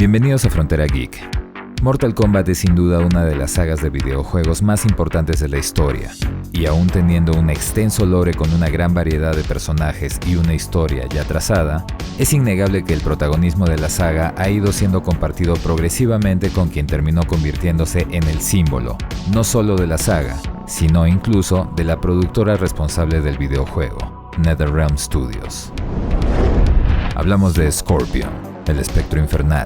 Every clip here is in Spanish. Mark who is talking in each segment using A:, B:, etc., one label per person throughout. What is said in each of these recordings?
A: Bienvenidos a Frontera Geek. Mortal Kombat es sin duda una de las sagas de videojuegos más importantes de la historia, y aún teniendo un extenso lore con una gran variedad de personajes y una historia ya trazada, es innegable que el protagonismo de la saga ha ido siendo compartido progresivamente con quien terminó convirtiéndose en el símbolo, no solo de la saga, sino incluso de la productora responsable del videojuego, NetherRealm Studios. Hablamos de Scorpion, el espectro infernal,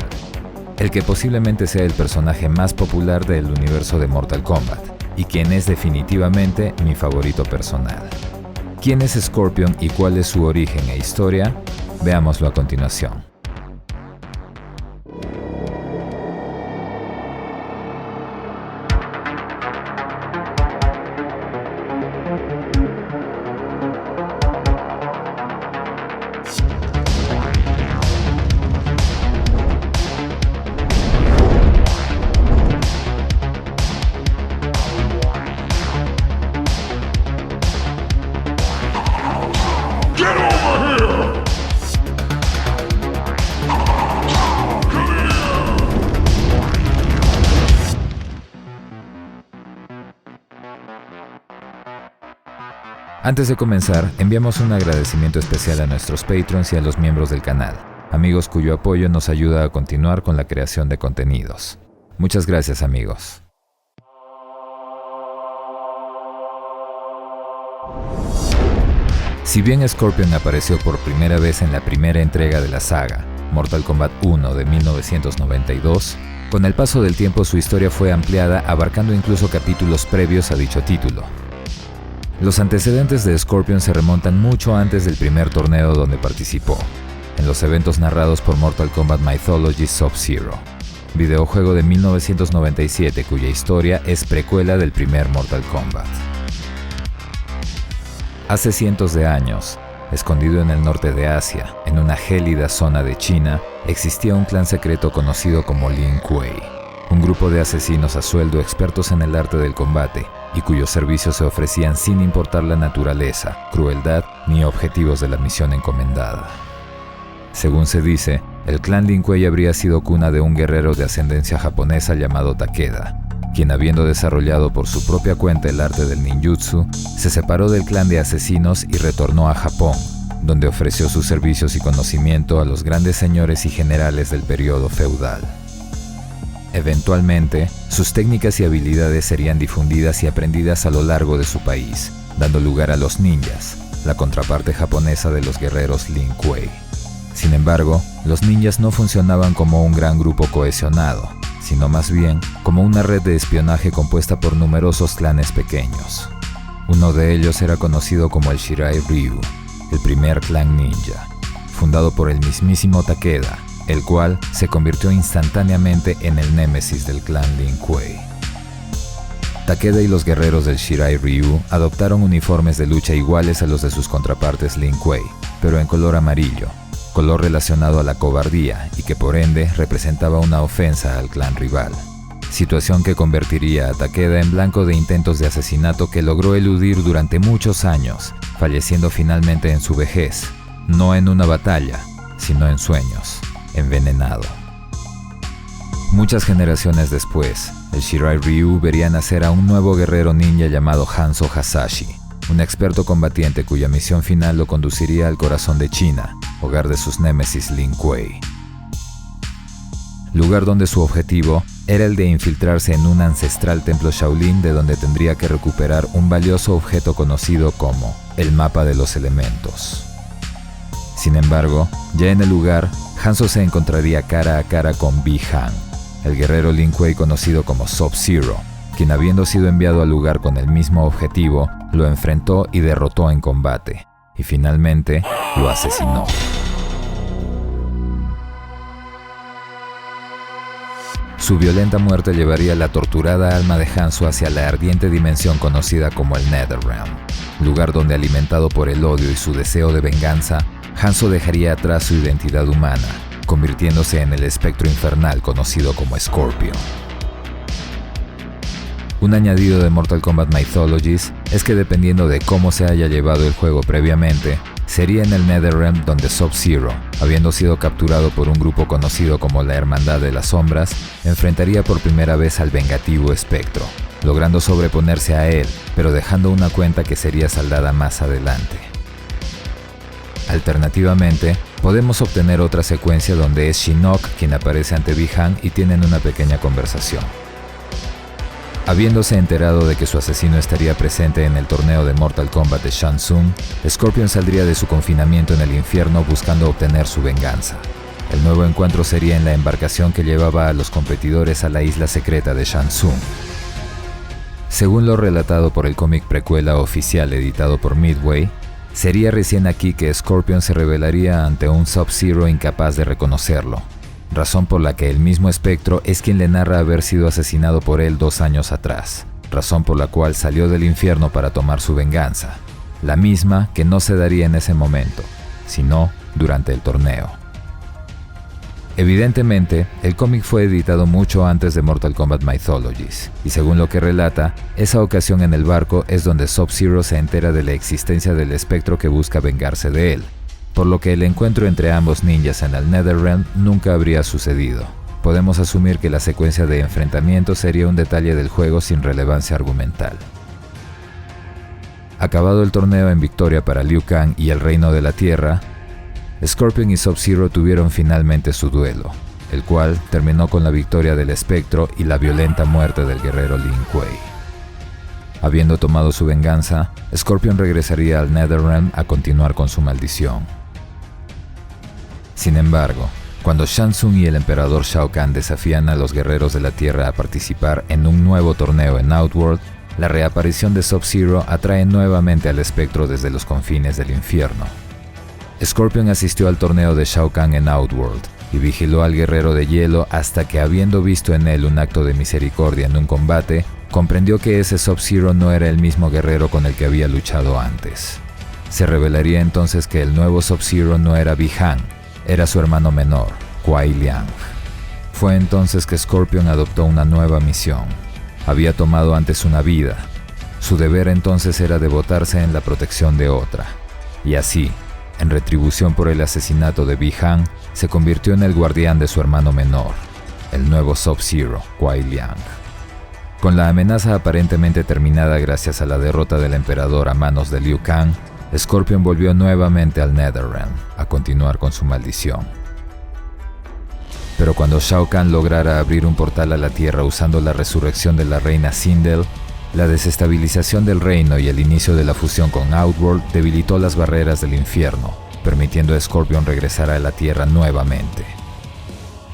A: el que posiblemente sea el personaje más popular del universo de Mortal Kombat, y quien es definitivamente mi favorito personal. ¿Quién es Scorpion y cuál es su origen e historia? Veámoslo a continuación. Antes de comenzar, enviamos un agradecimiento especial a nuestros Patrons y a los miembros del canal, amigos cuyo apoyo nos ayuda a continuar con la creación de contenidos. Muchas gracias, amigos. Si bien Scorpion apareció por primera vez en la primera entrega de la saga, Mortal Kombat 1 de 1992, con el paso del tiempo su historia fue ampliada abarcando incluso capítulos previos a dicho título. Los antecedentes de Scorpion se remontan mucho antes del primer torneo donde participó, en los eventos narrados por Mortal Kombat Mythology Sub-Zero, videojuego de 1997 cuya historia es precuela del primer Mortal Kombat. Hace cientos de años, escondido en el norte de Asia, en una gélida zona de China, existía un clan secreto conocido como Lin Kuei, un grupo de asesinos a sueldo expertos en el arte del combate, y cuyos servicios se ofrecían sin importar la naturaleza, crueldad ni objetivos de la misión encomendada. Según se dice, el clan Lin Kuei habría sido cuna de un guerrero de ascendencia japonesa llamado Takeda, quien habiendo desarrollado por su propia cuenta el arte del ninjutsu, se separó del clan de asesinos y retornó a Japón, donde ofreció sus servicios y conocimiento a los grandes señores y generales del periodo feudal. Eventualmente, sus técnicas y habilidades serían difundidas y aprendidas a lo largo de su país, dando lugar a los ninjas, la contraparte japonesa de los guerreros Lin Kuei. Sin embargo, los ninjas no funcionaban como un gran grupo cohesionado, sino más bien como una red de espionaje compuesta por numerosos clanes pequeños. Uno de ellos era conocido como el Shirai Ryu, el primer clan ninja, fundado por el mismísimo Takeda, el cual se convirtió instantáneamente en el némesis del clan Lin Kuei. Takeda y los guerreros del Shirai Ryu adoptaron uniformes de lucha iguales a los de sus contrapartes Lin Kuei, pero en color amarillo, color relacionado a la cobardía y que por ende representaba una ofensa al clan rival. Situación que convertiría a Takeda en blanco de intentos de asesinato que logró eludir durante muchos años, falleciendo finalmente en su vejez, no en una batalla, sino en sueños, envenenado. Muchas generaciones después, el Shirai Ryu vería nacer a un nuevo guerrero ninja llamado Hanzo Hasashi, un experto combatiente cuya misión final lo conduciría al corazón de China, hogar de sus némesis Lin Kuei. Lugar donde su objetivo era el de infiltrarse en un ancestral templo Shaolin de donde tendría que recuperar un valioso objeto conocido como el mapa de los elementos. Sin embargo, ya en el lugar, Hanzo se encontraría cara a cara con Bi-Han, el guerrero Lin Kuei conocido como Sub-Zero, quien habiendo sido enviado al lugar con el mismo objetivo, lo enfrentó y derrotó en combate, y finalmente lo asesinó. Su violenta muerte llevaría la torturada alma de Hanzo hacia la ardiente dimensión conocida como el NetherRealm, lugar donde, alimentado por el odio y su deseo de venganza, Hanzo dejaría atrás su identidad humana, convirtiéndose en el espectro infernal conocido como Scorpion. Un añadido de Mortal Kombat Mythologies es que dependiendo de cómo se haya llevado el juego previamente, sería en el Netherrealm donde Sub-Zero, habiendo sido capturado por un grupo conocido como la Hermandad de las Sombras, enfrentaría por primera vez al vengativo Espectro, logrando sobreponerse a él, pero dejando una cuenta que sería saldada más adelante. Alternativamente, podemos obtener otra secuencia donde es Shinnok quien aparece ante Bi-Han y tienen una pequeña conversación. Habiéndose enterado de que su asesino estaría presente en el torneo de Mortal Kombat de Shang Tsung, Scorpion saldría de su confinamiento en el infierno buscando obtener su venganza. El nuevo encuentro sería en la embarcación que llevaba a los competidores a la isla secreta de Shang Tsung. Según lo relatado por el cómic precuela oficial editado por Midway, sería recién aquí que Scorpion se revelaría ante un Sub-Zero incapaz de reconocerlo, razón por la que el mismo Espectro es quien le narra haber sido asesinado por él 2 años atrás, razón por la cual salió del infierno para tomar su venganza, la misma que no se daría en ese momento, sino durante el torneo. Evidentemente, el cómic fue editado mucho antes de Mortal Kombat Mythologies, y según lo que relata, esa ocasión en el barco es donde Sub-Zero se entera de la existencia del Espectro que busca vengarse de él, por lo que el encuentro entre ambos ninjas en el Netherrealm nunca habría sucedido. Podemos asumir que la secuencia de enfrentamiento sería un detalle del juego sin relevancia argumental. Acabado el torneo en victoria para Liu Kang y el Reino de la Tierra, Scorpion y Sub-Zero tuvieron finalmente su duelo, el cual terminó con la victoria del Espectro y la violenta muerte del guerrero Lin Kuei. Habiendo tomado su venganza, Scorpion regresaría al Netherrealm a continuar con su maldición. Sin embargo, cuando Shang Tsung y el emperador Shao Kahn desafían a los guerreros de la Tierra a participar en un nuevo torneo en Outworld, la reaparición de Sub-Zero atrae nuevamente al Espectro desde los confines del infierno. Scorpion asistió al torneo de Shao Kahn en Outworld y vigiló al guerrero de hielo hasta que, habiendo visto en él un acto de misericordia en un combate, comprendió que ese Sub-Zero no era el mismo guerrero con el que había luchado antes. Se revelaría entonces que el nuevo Sub-Zero no era Bi-Han, era su hermano menor, Kuai Liang. Fue entonces que Scorpion adoptó una nueva misión. Había tomado antes una vida. Su deber entonces era devotarse en la protección de otra. Y así, en retribución por el asesinato de Bi-Han, se convirtió en el guardián de su hermano menor, el nuevo Sub-Zero, Kuai Liang. Con la amenaza aparentemente terminada gracias a la derrota del emperador a manos de Liu Kang, Scorpion volvió nuevamente al Netherrealm a continuar con su maldición. Pero cuando Shao Kahn lograra abrir un portal a la Tierra usando la resurrección de la reina Sindel, la desestabilización del reino y el inicio de la fusión con Outworld debilitó las barreras del infierno, permitiendo a Scorpion regresar a la Tierra nuevamente.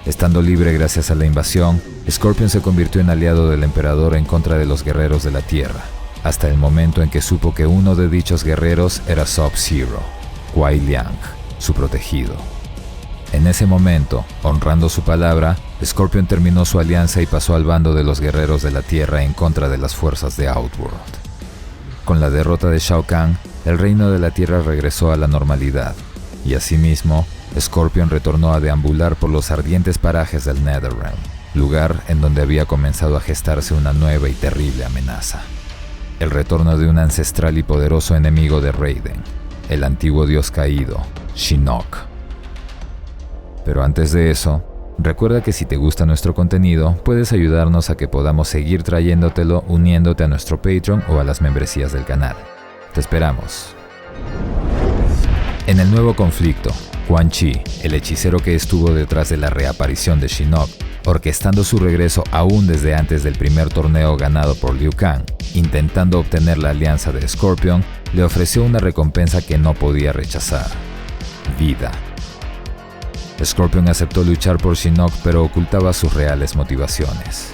A: Estando libre gracias a la invasión, Scorpion se convirtió en aliado del emperador en contra de los guerreros de la Tierra, hasta el momento en que supo que uno de dichos guerreros era Sub-Zero, Kuai Liang, su protegido. En ese momento, honrando su palabra, Scorpion terminó su alianza y pasó al bando de los guerreros de la Tierra en contra de las fuerzas de Outworld. Con la derrota de Shao Kahn, el reino de la Tierra regresó a la normalidad, y asimismo, Scorpion retornó a deambular por los ardientes parajes del Netherrealm, lugar en donde había comenzado a gestarse una nueva y terrible amenaza. El retorno de un ancestral y poderoso enemigo de Raiden, el antiguo dios caído, Shinnok. Pero antes de eso, recuerda que si te gusta nuestro contenido, puedes ayudarnos a que podamos seguir trayéndotelo uniéndote a nuestro Patreon o a las membresías del canal. Te esperamos. En el nuevo conflicto, Quan Chi, el hechicero que estuvo detrás de la reaparición de Shinnok, orquestando su regreso aún desde antes del primer torneo ganado por Liu Kang, intentando obtener la alianza de Scorpion, le ofreció una recompensa que no podía rechazar: vida. Scorpion aceptó luchar por Shinnok, pero ocultaba sus reales motivaciones.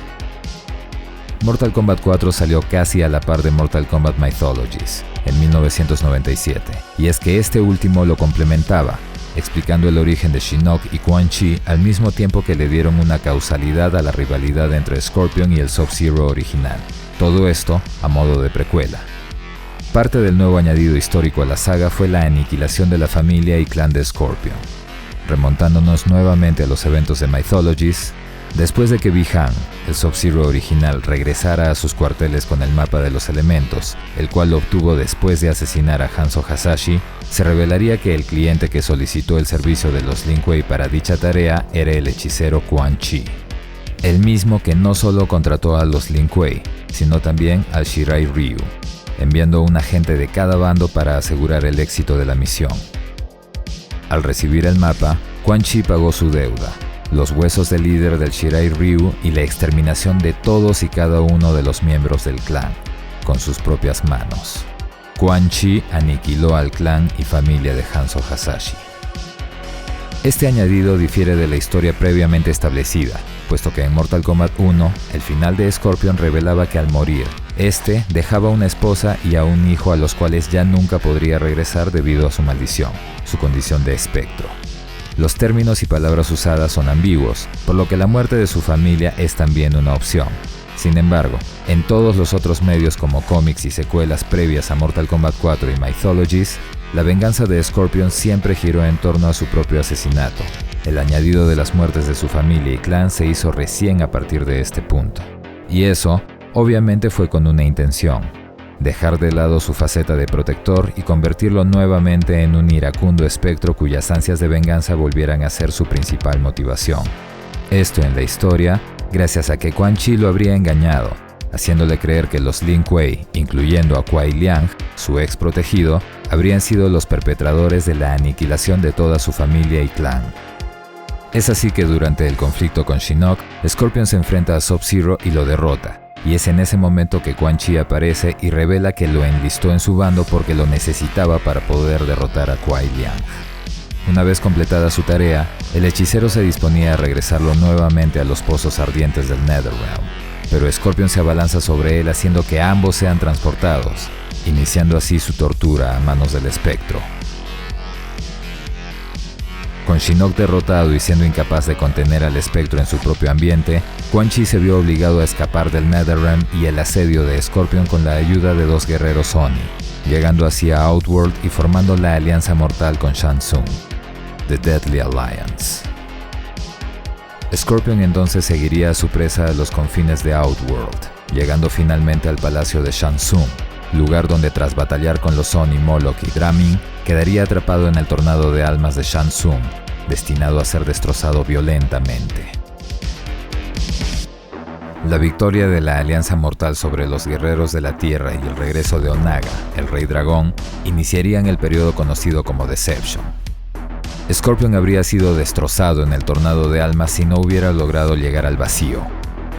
A: Mortal Kombat 4 salió casi a la par de Mortal Kombat Mythologies, en 1997, y es que este último lo complementaba, explicando el origen de Shinnok y Quan Chi al mismo tiempo que le dieron una causalidad a la rivalidad entre Scorpion y el Sub-Zero original. Todo esto a modo de precuela. Parte del nuevo añadido histórico a la saga fue la aniquilación de la familia y clan de Scorpion. Remontándonos nuevamente a los eventos de Mythologies, Después de que Bi-Han, el Sub-Zero original, regresara a sus cuarteles con el mapa de los elementos, el cual lo obtuvo después de asesinar a Hanzo Hasashi, se revelaría que el cliente que solicitó el servicio de los Lin Kuei para dicha tarea era el hechicero Quan Chi, el mismo que no solo contrató a los Lin Kuei, sino también al Shirai Ryu, enviando un agente de cada bando para asegurar el éxito de la misión. Al recibir el mapa, Quan Chi pagó su deuda, los huesos del líder del Shirai Ryu y la exterminación de todos y cada uno de los miembros del clan, con sus propias manos. Quan Chi aniquiló al clan y familia de Hanzo Hasashi. Este añadido difiere de la historia previamente establecida, puesto que en Mortal Kombat 1, el final de Scorpion revelaba que al morir, este dejaba una esposa y a un hijo a los cuales ya nunca podría regresar debido a su maldición, su condición de espectro. Los términos y palabras usadas son ambiguos, por lo que la muerte de su familia es también una opción. Sin embargo, en todos los otros medios como cómics y secuelas previas a Mortal Kombat 4 y Mythologies, la venganza de Scorpion siempre giró en torno a su propio asesinato. El añadido de las muertes de su familia y clan se hizo recién a partir de este punto. Y eso, obviamente, fue con una intención: dejar de lado su faceta de protector y convertirlo nuevamente en un iracundo espectro cuyas ansias de venganza volvieran a ser su principal motivación. Esto en la historia, gracias a que Quan Chi lo habría engañado, haciéndole creer que los Lin Kuei, incluyendo a Kuai Liang, su ex protegido, habrían sido los perpetradores de la aniquilación de toda su familia y clan. Es así que durante el conflicto con Shinnok, Scorpion se enfrenta a Sub-Zero y lo derrota. Y es en ese momento que Quan Chi aparece y revela que lo enlistó en su bando porque lo necesitaba para poder derrotar a Kuai Liang. Una vez completada su tarea, el hechicero se disponía a regresarlo nuevamente a los pozos ardientes del Netherrealm, pero Scorpion se abalanza sobre él haciendo que ambos sean transportados, iniciando así su tortura a manos del espectro. Con Shinnok derrotado y siendo incapaz de contener al espectro en su propio ambiente, Quan Chi se vio obligado a escapar del Netherrealm y el asedio de Scorpion con la ayuda de dos guerreros Oni, llegando así a Outworld y formando la alianza mortal con Shang Tsung, The Deadly Alliance. Scorpion entonces seguiría a su presa a los confines de Outworld, llegando finalmente al palacio de Shang Tsung, lugar donde tras batallar con los Oni, Moloch y Dramin, quedaría atrapado en el tornado de almas de Shang Tsung, destinado a ser destrozado violentamente. La victoria de la Alianza Mortal sobre los Guerreros de la Tierra y el regreso de Onaga, el Rey Dragón, iniciarían el periodo conocido como Deception. Scorpion habría sido destrozado en el tornado de almas si no hubiera logrado llegar al vacío,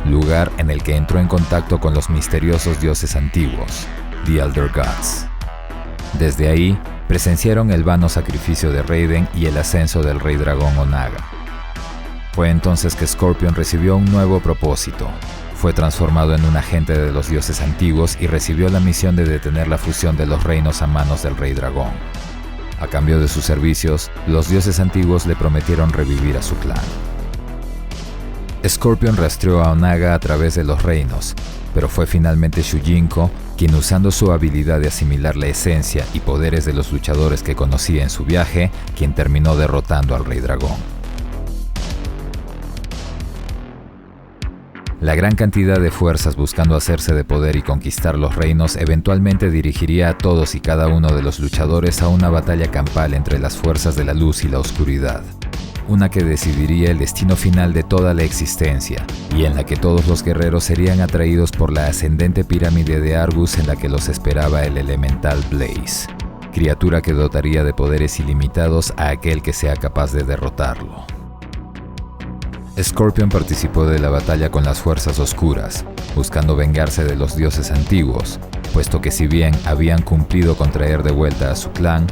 A: lugar en el que entró en contacto con los misteriosos dioses antiguos, The Elder Gods. Desde ahí, presenciaron el vano sacrificio de Raiden y el ascenso del Rey Dragón Onaga. Fue entonces que Scorpion recibió un nuevo propósito. Fue transformado en un agente de los dioses antiguos y recibió la misión de detener la fusión de los reinos a manos del Rey Dragón. A cambio de sus servicios, los dioses antiguos le prometieron revivir a su clan. Scorpion rastreó a Onaga a través de los reinos, pero fue finalmente Shujinko quien, usando su habilidad de asimilar la esencia y poderes de los luchadores que conocía en su viaje, quien terminó derrotando al Rey Dragón. La gran cantidad de fuerzas buscando hacerse de poder y conquistar los reinos eventualmente dirigiría a todos y cada uno de los luchadores a una batalla campal entre las fuerzas de la luz y la oscuridad. Una que decidiría el destino final de toda la existencia, y en la que todos los guerreros serían atraídos por la ascendente pirámide de Argus en la que los esperaba el elemental Blaze, criatura que dotaría de poderes ilimitados a aquel que sea capaz de derrotarlo. Scorpion participó de la batalla con las fuerzas oscuras, buscando vengarse de los dioses antiguos, puesto que si bien habían cumplido con traer de vuelta a su clan,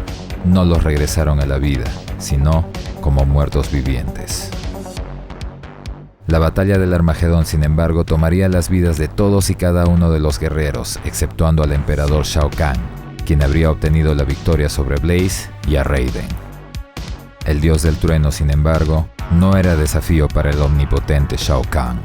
A: no los regresaron a la vida, sino como muertos vivientes. La batalla del Armagedón, sin embargo, tomaría las vidas de todos y cada uno de los guerreros, exceptuando al emperador Shao Kahn, quien habría obtenido la victoria sobre Blaze y a Raiden. El dios del trueno, sin embargo, no era desafío para el omnipotente Shao Kahn.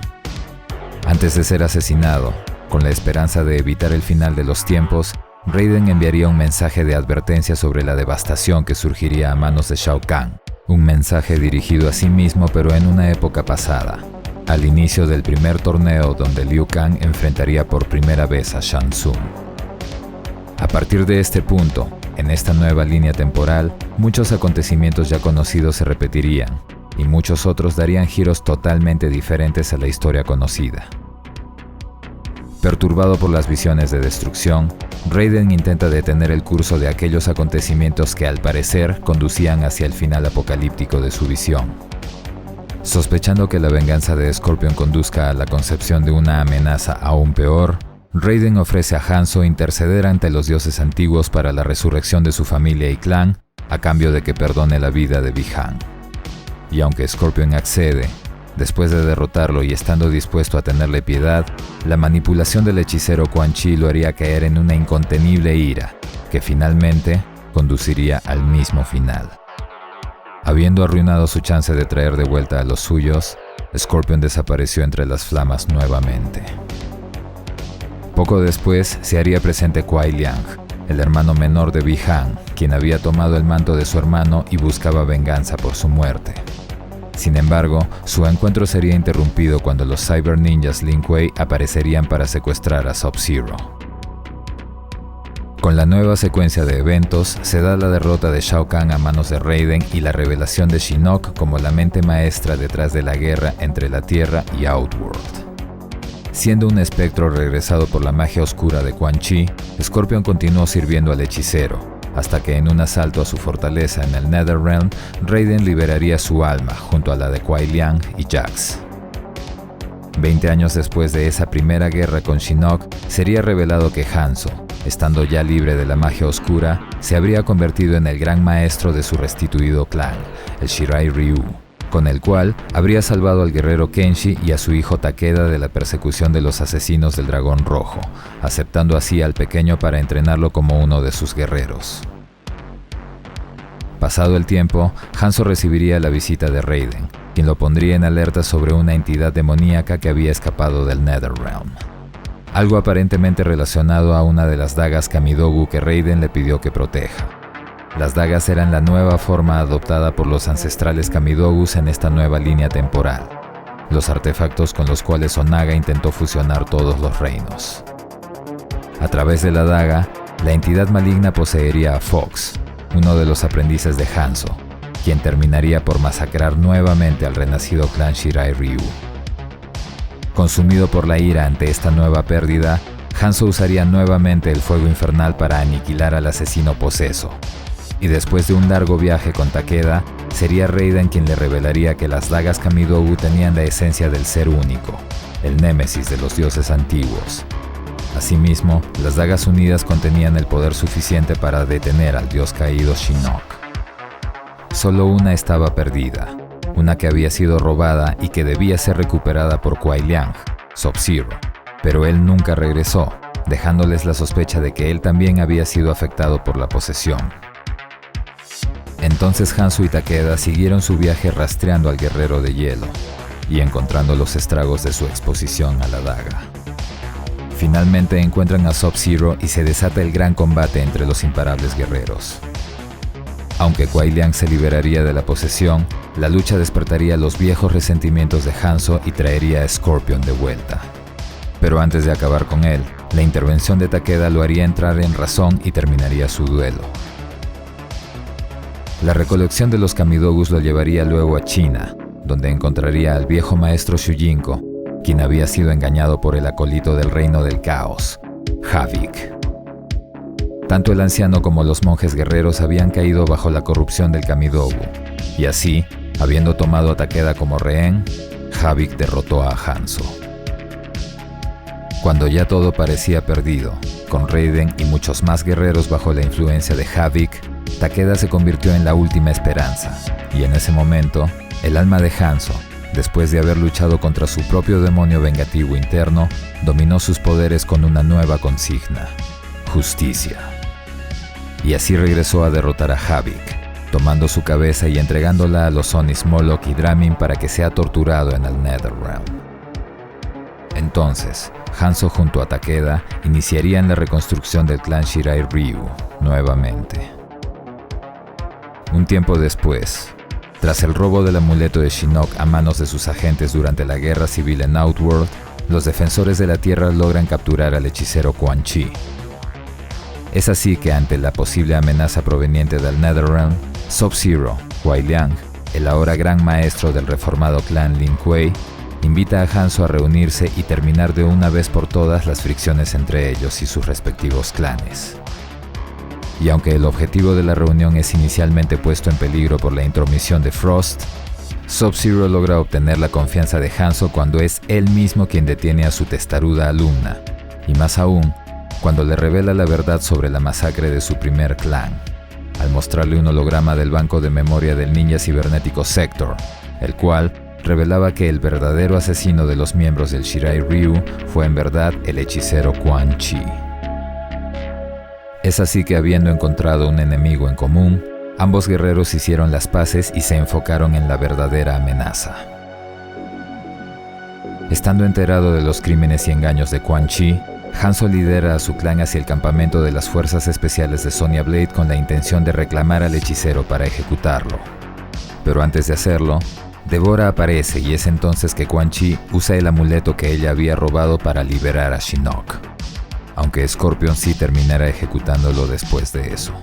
A: Antes de ser asesinado, con la esperanza de evitar el final de los tiempos, Raiden enviaría un mensaje de advertencia sobre la devastación que surgiría a manos de Shao Kahn, un mensaje dirigido a sí mismo pero en una época pasada, al inicio del primer torneo donde Liu Kang enfrentaría por primera vez a Shang Tsung. A partir de este punto, en esta nueva línea temporal, muchos acontecimientos ya conocidos se repetirían, y muchos otros darían giros totalmente diferentes a la historia conocida. Perturbado por las visiones de destrucción, Raiden intenta detener el curso de aquellos acontecimientos que al parecer conducían hacia el final apocalíptico de su visión. Sospechando que la venganza de Scorpion conduzca a la concepción de una amenaza aún peor, Raiden ofrece a Hanzo interceder ante los dioses antiguos para la resurrección de su familia y clan, a cambio de que perdone la vida de Bi-Han. Y aunque Scorpion accede, después de derrotarlo y estando dispuesto a tenerle piedad, la manipulación del hechicero Quan Chi lo haría caer en una incontenible ira, que finalmente conduciría al mismo final. Habiendo arruinado su chance de traer de vuelta a los suyos, Scorpion desapareció entre las flamas nuevamente. Poco después se haría presente Kuai Liang, el hermano menor de Bi-Han, quien había tomado el manto de su hermano y buscaba venganza por su muerte. Sin embargo, su encuentro sería interrumpido cuando los Cyber Ninjas Lin Kuei aparecerían para secuestrar a Sub-Zero. Con la nueva secuencia de eventos, se da la derrota de Shao Kahn a manos de Raiden y la revelación de Shinnok como la mente maestra detrás de la guerra entre la Tierra y Outworld. Siendo un espectro regresado por la magia oscura de Quan Chi, Scorpion continuó sirviendo al hechicero, hasta que en un asalto a su fortaleza en el Netherrealm, Raiden liberaría su alma junto a la de Kuai Liang y Jax. 20 años después de esa primera guerra con Shinnok, sería revelado que Hanzo, estando ya libre de la magia oscura, se habría convertido en el gran maestro de su restituido clan, el Shirai Ryu, con el cual habría salvado al guerrero Kenshi y a su hijo Takeda de la persecución de los asesinos del dragón rojo, aceptando así al pequeño para entrenarlo como uno de sus guerreros. Pasado el tiempo, Hanzo recibiría la visita de Raiden, quien lo pondría en alerta sobre una entidad demoníaca que había escapado del Netherrealm. Algo aparentemente relacionado a una de las dagas Kamidogu que Raiden le pidió que proteja. Las dagas eran la nueva forma adoptada por los ancestrales Kamidogus en esta nueva línea temporal, los artefactos con los cuales Onaga intentó fusionar todos los reinos. A través de la daga, la entidad maligna poseería a Fox, uno de los aprendices de Hanzo, quien terminaría por masacrar nuevamente al renacido clan Shirai Ryu. Consumido por la ira ante esta nueva pérdida, Hanzo usaría nuevamente el fuego infernal para aniquilar al asesino poseso. Y después de un largo viaje con Takeda, sería Raiden quien le revelaría que las dagas Kamidogu tenían la esencia del ser único, el némesis de los dioses antiguos. Asimismo, las dagas unidas contenían el poder suficiente para detener al dios caído Shinnok. Solo una estaba perdida, una que había sido robada y que debía ser recuperada por Kuai Liang, Sub-Zero, pero él nunca regresó, dejándoles la sospecha de que él también había sido afectado por la posesión. Entonces Hanzo y Takeda siguieron su viaje rastreando al guerrero de hielo y encontrando los estragos de su exposición a la daga. Finalmente encuentran a Sub-Zero y se desata el gran combate entre los imparables guerreros. Aunque Kuai Liang se liberaría de la posesión, la lucha despertaría los viejos resentimientos de Hanzo y traería a Scorpion de vuelta. Pero antes de acabar con él, la intervención de Takeda lo haría entrar en razón y terminaría su duelo. La recolección de los Kamidogus lo llevaría luego a China, donde encontraría al viejo maestro Shujinko, quien había sido engañado por el acólito del reino del caos, Havik. Tanto el anciano como los monjes guerreros habían caído bajo la corrupción del Kamidogu, y así, habiendo tomado a Takeda como rehén, Havik derrotó a Hanzo. Cuando ya todo parecía perdido, con Raiden y muchos más guerreros bajo la influencia de Havik, Takeda se convirtió en la última esperanza, y en ese momento, el alma de Hanzo, después de haber luchado contra su propio demonio vengativo interno, dominó sus poderes con una nueva consigna: justicia. Y así regresó a derrotar a Havik, tomando su cabeza y entregándola a los Onis Moloch y Dramin para que sea torturado en el Netherrealm. Entonces, Hanzo junto a Takeda iniciarían la reconstrucción del clan Shirai Ryu nuevamente. Un tiempo después, Tras el robo del amuleto de Shinnok a manos de sus agentes durante la guerra civil en Outworld, los defensores de la Tierra logran capturar al hechicero Quan Chi. Es así que ante la posible amenaza proveniente del Netherrealm, Sub-Zero, Kuai Liang, el ahora gran maestro del reformado clan Lin Kuei, invita a Hanzo a reunirse y terminar de una vez por todas las fricciones entre ellos y sus respectivos clanes. Y aunque el objetivo de la reunión es inicialmente puesto en peligro por la intromisión de Frost, Sub-Zero logra obtener la confianza de Hanzo cuando es él mismo quien detiene a su testaruda alumna, y más aún, cuando le revela la verdad sobre la masacre de su primer clan, al mostrarle un holograma del banco de memoria del ninja cibernético Sector, el cual revelaba que el verdadero asesino de los miembros del Shirai Ryu fue en verdad el hechicero Quan Chi. Es así que, habiendo encontrado un enemigo en común, ambos guerreros hicieron las paces y se enfocaron en la verdadera amenaza. Estando enterado de los crímenes y engaños de Quan Chi, Hanzo lidera a su clan hacia el campamento de las fuerzas especiales de Sonya Blade con la intención de reclamar al hechicero para ejecutarlo. Pero antes de hacerlo, Devora aparece y es entonces que Quan Chi usa el amuleto que ella había robado para liberar a Shinnok, aunque Scorpion sí terminará ejecutándolo después de eso.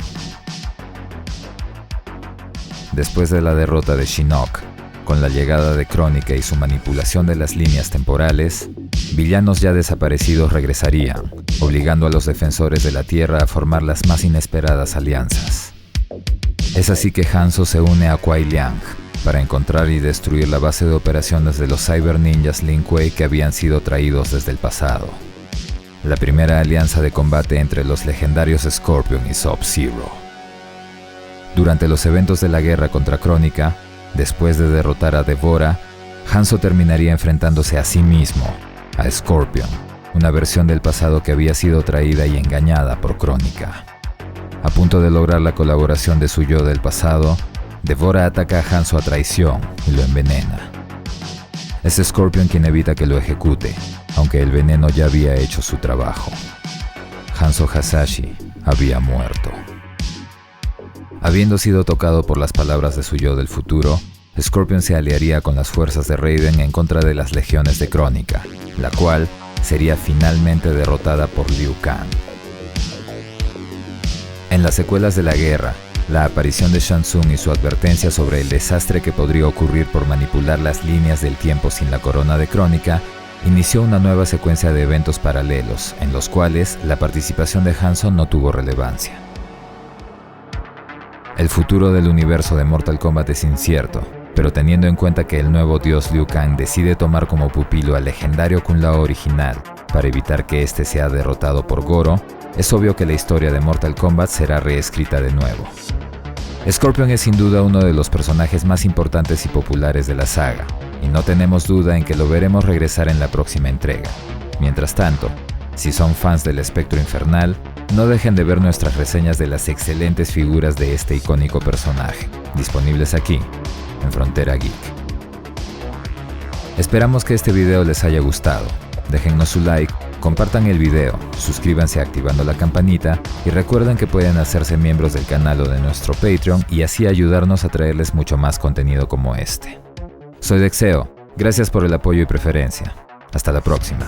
A: Después de la derrota de Shinnok, con la llegada de Kronika y su manipulación de las líneas temporales, villanos ya desaparecidos regresarían, obligando a los defensores de la Tierra a formar las más inesperadas alianzas. Es así que Hanzo se une a Kuai Liang para encontrar y destruir la base de operaciones de los Cyber Ninjas Lin Kuei que habían sido traídos desde el pasado. La primera alianza de combate entre los legendarios Scorpion y Sub-Zero. Durante los eventos de la guerra contra Kronika, después de derrotar a Devora, Hanzo terminaría enfrentándose a sí mismo, a Scorpion, una versión del pasado que había sido traída y engañada por Kronika. A punto de lograr la colaboración de su yo del pasado, Devora ataca a Hanzo a traición y lo envenena. Es Scorpion quien evita que lo ejecute, aunque el veneno ya había hecho su trabajo. Hanzo Hasashi había muerto. Habiendo sido tocado por las palabras de su yo del futuro, Scorpion se aliaría con las fuerzas de Raiden en contra de las legiones de Kronika, la cual sería finalmente derrotada por Liu Kang. En las secuelas de la guerra, la aparición de Shang Tsung y su advertencia sobre el desastre que podría ocurrir por manipular las líneas del tiempo sin la corona de Kronika inició una nueva secuencia de eventos paralelos, en los cuales la participación de Hanzo no tuvo relevancia. El futuro del universo de Mortal Kombat es incierto, pero teniendo en cuenta que el nuevo dios Liu Kang decide tomar como pupilo al legendario Kung Lao original para evitar que éste sea derrotado por Goro, es obvio que la historia de Mortal Kombat será reescrita de nuevo. Scorpion es sin duda uno de los personajes más importantes y populares de la saga, y no tenemos duda en que lo veremos regresar en la próxima entrega. Mientras tanto, si son fans del Espectro Infernal, no dejen de ver nuestras reseñas de las excelentes figuras de este icónico personaje, disponibles aquí, en Frontera Geek. Esperamos que este video les haya gustado. Déjennos su like, compartan el video, suscríbanse activando la campanita y recuerden que pueden hacerse miembros del canal o de nuestro Patreon y así ayudarnos a traerles mucho más contenido como este. Soy Dexeo, gracias por el apoyo y preferencia. Hasta la próxima.